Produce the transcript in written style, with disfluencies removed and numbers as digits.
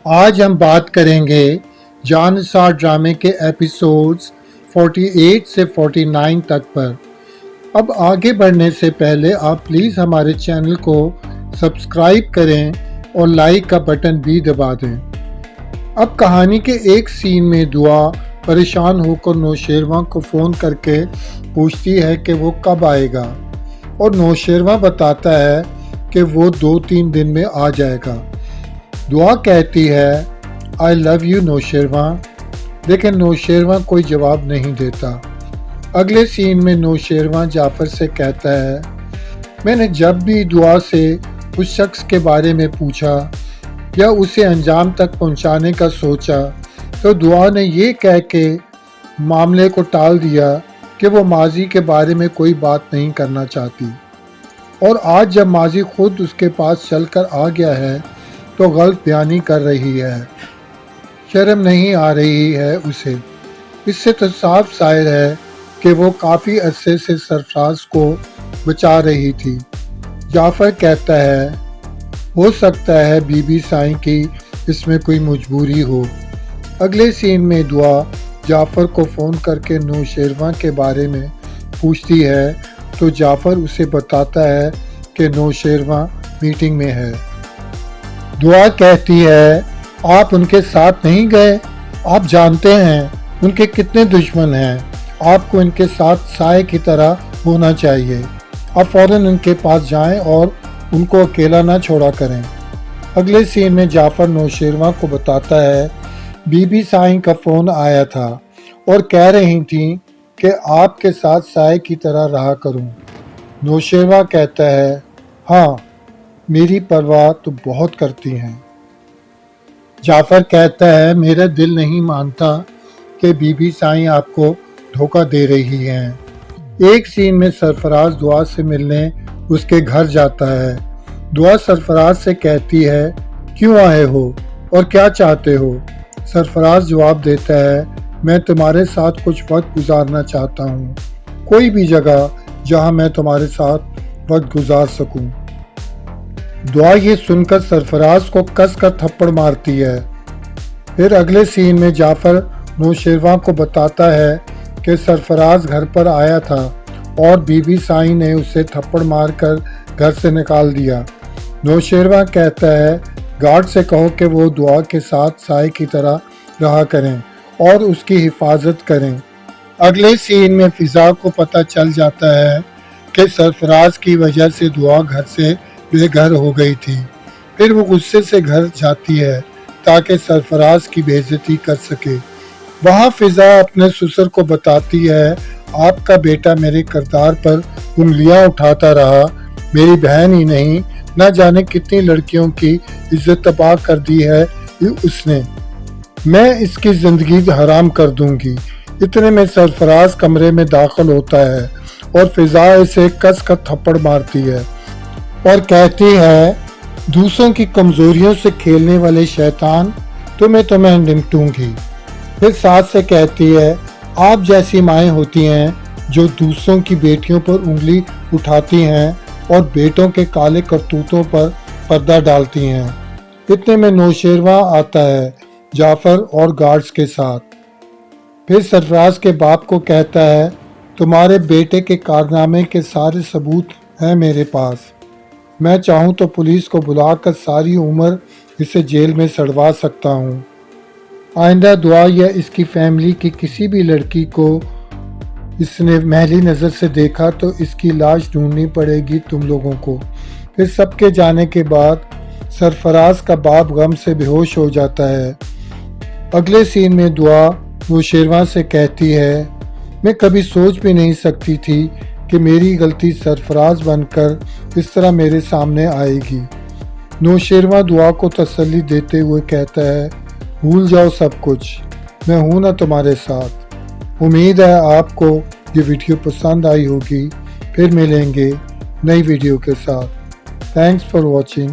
آج ہم بات کریں گے جان نثار ڈرامے کے ایپیسوڈز 48 سے 49 تک پر۔ اب آگے بڑھنے سے پہلے آپ پلیز ہمارے چینل کو سبسکرائب کریں اور لائک کا بٹن بھی دبا دیں۔ اب کہانی کے ایک سین میں دعا پریشان ہو کر نوشیروان کو فون کر کے پوچھتی ہے کہ وہ کب آئے گا، اور نوشیروان بتاتا ہے کہ وہ 2-3 دن میں آ جائے گا۔ دعا کہتی ہے I love you نوشیروان، لیکن نوشیروان کوئی جواب نہیں دیتا۔ اگلے سین میں نوشیروان جعفر سے کہتا ہے میں نے جب بھی دعا سے اس شخص کے بارے میں پوچھا یا اسے انجام تک پہنچانے کا سوچا تو دعا نے یہ کہہ کے معاملے کو ٹال دیا کہ وہ ماضی کے بارے میں کوئی بات نہیں کرنا چاہتی، اور آج جب ماضی خود اس کے پاس چل کر آ گیا ہے تو غلط بیانی کر رہی ہے، شرم نہیں آ رہی ہے اسے۔ اس سے تو صاف ظاہر ہے کہ وہ کافی عرصے سے سرفراز کو بچا رہی تھی۔ جعفر کہتا ہے ہو سکتا ہے بی بی سائیں کی اس میں کوئی مجبوری ہو۔ اگلے سین میں دعا جعفر کو فون کر کے نوشیروان کے بارے میں پوچھتی ہے تو جعفر اسے بتاتا ہے کہ نوشیروان میٹنگ میں ہے۔ دعا کہتی ہے آپ ان کے ساتھ نہیں گئے، آپ جانتے ہیں ان کے کتنے دشمن ہیں، آپ کو ان کے ساتھ سائے کی طرح ہونا چاہیے، آپ فوراً ان کے پاس جائیں اور ان کو اکیلا نہ چھوڑا کریں۔ اگلے سین میں جعفر نوشیروان کو بتاتا ہے بی بی سائیں کا فون آیا تھا اور کہہ رہی تھیں کہ آپ کے ساتھ سائے کی طرح رہا کروں۔ نوشیروان کہتا ہے ہاں، میری پرواہ تو بہت کرتی ہیں۔ جعفر کہتا ہے میرا دل نہیں مانتا کہ بی بی سائیں آپ کو دھوکہ دے رہی ہیں۔ ایک سین میں سرفراز دعا سے ملنے اس کے گھر جاتا ہے۔ دعا سرفراز سے کہتی ہے کیوں آئے ہو اور کیا چاہتے ہو؟ سرفراز جواب دیتا ہے میں تمہارے ساتھ کچھ وقت گزارنا چاہتا ہوں، کوئی بھی جگہ جہاں میں تمہارے ساتھ وقت گزار سکوں۔ دعا یہ سن کر سرفراز کو کس کر تھپڑ مارتی ہے۔ پھر اگلے سین میں جعفر نوشیروان کو بتاتا ہے کہ سرفراز گھر پر آیا تھا اور بی بی سائیں نے اسے تھپڑ مار کر گھر سے نکال دیا۔ نوشیروان کہتا ہے گارڈ سے کہو کہ وہ دعا کے ساتھ سائے کی طرح رہا کریں اور اس کی حفاظت کریں۔ اگلے سین میں فضا کو پتہ چل جاتا ہے کہ سرفراز کی وجہ سے دعا گھر سے بے گھر ہو گئی تھی۔ پھر وہ غصے سے گھر جاتی ہے تاکہ سرفراز کی بے عزتی کر سکے۔ وہاں فضا اپنے سسر کو بتاتی ہے آپ کا بیٹا میرے کردار پر انگلیاں اٹھاتا رہا، میری بہن ہی نہیں نہ جانے کتنی لڑکیوں کی عزت تباہ کر دی ہے اس نے، میں اس کی زندگی حرام کر دوں گی۔ اتنے میں سرفراز کمرے میں داخل ہوتا ہے اور فضا اسے کس کر تھپڑ مارتی ہے اور کہتی ہے دوسروں کی کمزوریوں سے کھیلنے والے شیطان تمہیں نمٹوں گی۔ پھر ساس سے کہتی ہے آپ جیسی مائیں ہوتی ہیں جو دوسروں کی بیٹیوں پر انگلی اٹھاتی ہیں اور بیٹوں کے کالے کرتوتوں پر پردہ ڈالتی ہیں۔ اتنے میں نوشیروان آتا ہے جعفر اور گارڈز کے ساتھ۔ پھر سرفراز کے باپ کو کہتا ہے تمہارے بیٹے کے کارنامے کے سارے ثبوت ہیں میرے پاس، میں چاہوں تو پولیس کو بلا کر ساری عمر اسے جیل میں سڑوا سکتا ہوں۔ آئندہ دعا یا اس کی فیملی کی کسی بھی لڑکی کو اس نے محلی نظر سے دیکھا تو اس کی لاش ڈھونڈنی پڑے گی تم لوگوں کو۔ پھر سب کے جانے کے بعد سرفراز کا باپ غم سے بے ہوش ہو جاتا ہے۔ اگلے سین میں دعا نوشیروان سے کہتی ہے میں کبھی سوچ بھی نہیں سکتی تھی کہ میری غلطی سرفراز بن کر اس طرح میرے سامنے آئے گی۔ نوشیروان دعا کو تسلی دیتے ہوئے کہتا ہے بھول جاؤ سب کچھ، میں ہوں نا تمہارے ساتھ۔ امید ہے آپ کو یہ ویڈیو پسند آئی ہوگی، پھر ملیں گے نئی ویڈیو کے ساتھ۔ Thanks for watching.